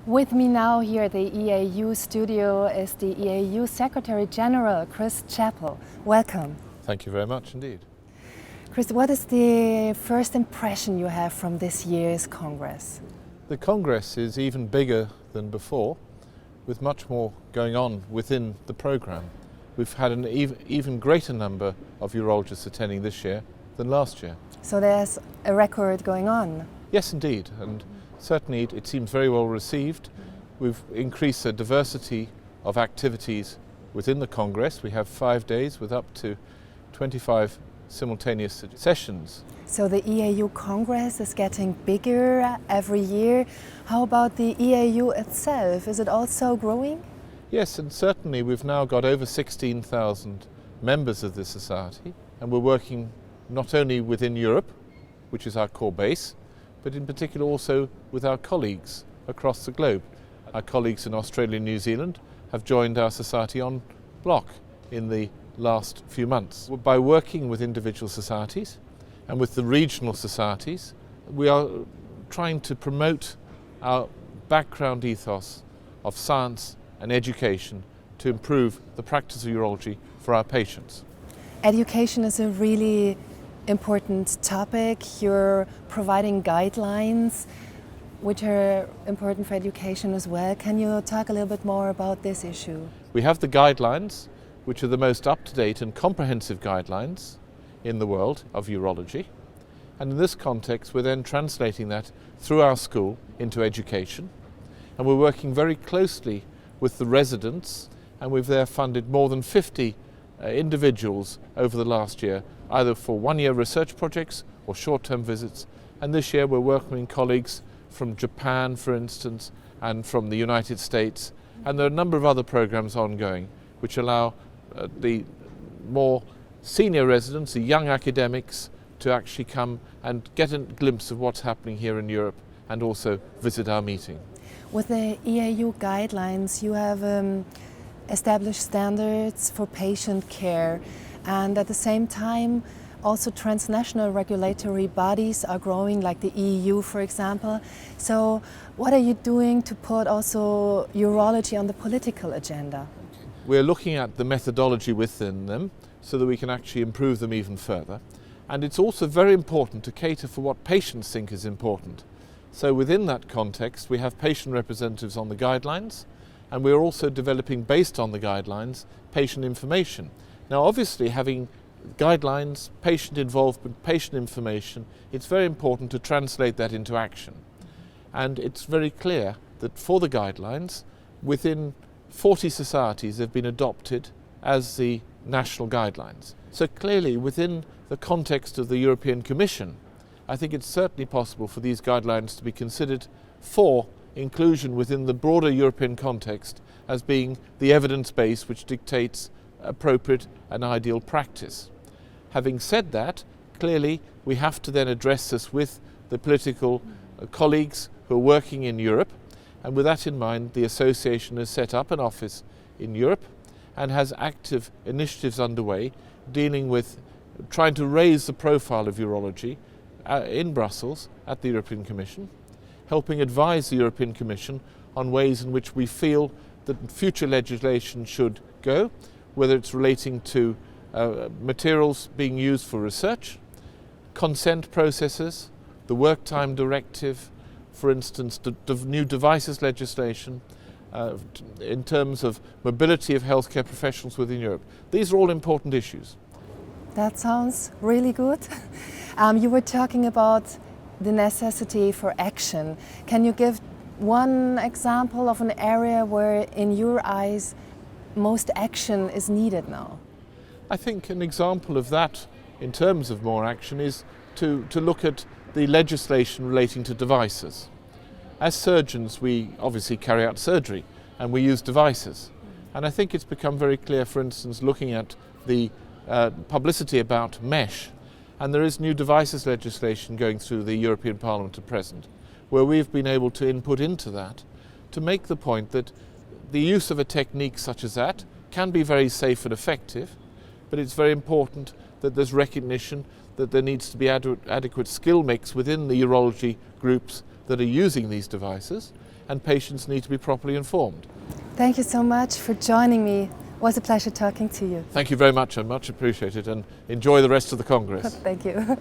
With me now here at the EAU studio is the EAU Secretary General, Chapple. Welcome. Thank you very much indeed. Chris, what is the first impression you have from this year's Congress? The Congress is even bigger than before, with much more going on within the programme. We've had an even greater number of urologists attending this year than last year. So there's a record going on? Yes, indeed, and certainly it seems very well received. We've increased the diversity of activities within the Congress. We have 5 days with up to 25 simultaneous sessions. So the EAU Congress is getting bigger every year. How about the EAU itself? Is it also growing? Yes, and certainly we've now got over 16,000 members of the society, and we're working not only within Europe, which is our core base, but in particular also with our colleagues across the globe. Our colleagues in Australia and New Zealand have joined our society en bloc in the last few months. By working with individual societies and with the regional societies, we are trying to promote our background ethos of science and education to improve the practice of urology for our patients. Education is a really important topic. You're providing guidelines which are important for education as well. Can you talk a little bit more about this issue? We have the guidelines, which are the most up-to-date and comprehensive guidelines in the world of urology. And in this context, we're then translating that through our school into education. And we're working very closely with the residents, and we've there funded more than 50 individuals over the last year, either for one-year research projects or short-term visits. And this year we're welcoming colleagues from Japan, for instance, and from the United States. And there are a number of other programs ongoing which allow the more senior residents, the young academics, to actually come and get a glimpse of what's happening here in Europe and also visit our meeting. With the EAU guidelines, you have established standards for patient care, and at the same time also transnational regulatory bodies are growing, like the EAU, for example. So what are you doing to put also urology on the political agenda? We're looking at the methodology within them so that we can actually improve them even further. And it's also very important to cater for what patients think is important. So within that context, we have patient representatives on the guidelines, and we're also developing, based on the guidelines, patient information. Now obviously, having guidelines, patient involvement, patient information, it's very important to translate that into action. And it's very clear that for the guidelines, within 40 societies have been adopted as the national guidelines. So clearly, within the context of the European Commission, I think it's certainly possible for these guidelines to be considered for inclusion within the broader European context as being the evidence base which dictates appropriate and ideal practice. Having said that, clearly we have to then address this with the political colleagues who are working in Europe, and with that in mind, the association has set up an office in Europe and has active initiatives underway dealing with trying to raise the profile of urology in Brussels at the European Commission, helping advise the European Commission on ways in which we feel that future legislation should go, whether it's relating to materials being used for research, consent processes, the work time directive, for instance, the new devices legislation, in terms of mobility of healthcare professionals within Europe. These are all important issues. That sounds really good. You were talking about the necessity for action. Can you give one example of an area where, in your eyes, most action is needed now? I think an example of that, in terms of more action, is to look at the legislation relating to devices. As surgeons, we obviously carry out surgery and we use devices. And I think it's become very clear, for instance, looking at the publicity about mesh, and there is new devices legislation going through the European Parliament at present, where we've been able to input into that to make the point that the use of a technique such as that can be very safe and effective, but it's very important that there's recognition that there needs to be adequate skill mix within the urology groups that are using these devices, and patients need to be properly informed. Thank you so much for joining me. It was a pleasure talking to you. Thank you very much, and much appreciated, and enjoy the rest of the Congress. Thank you.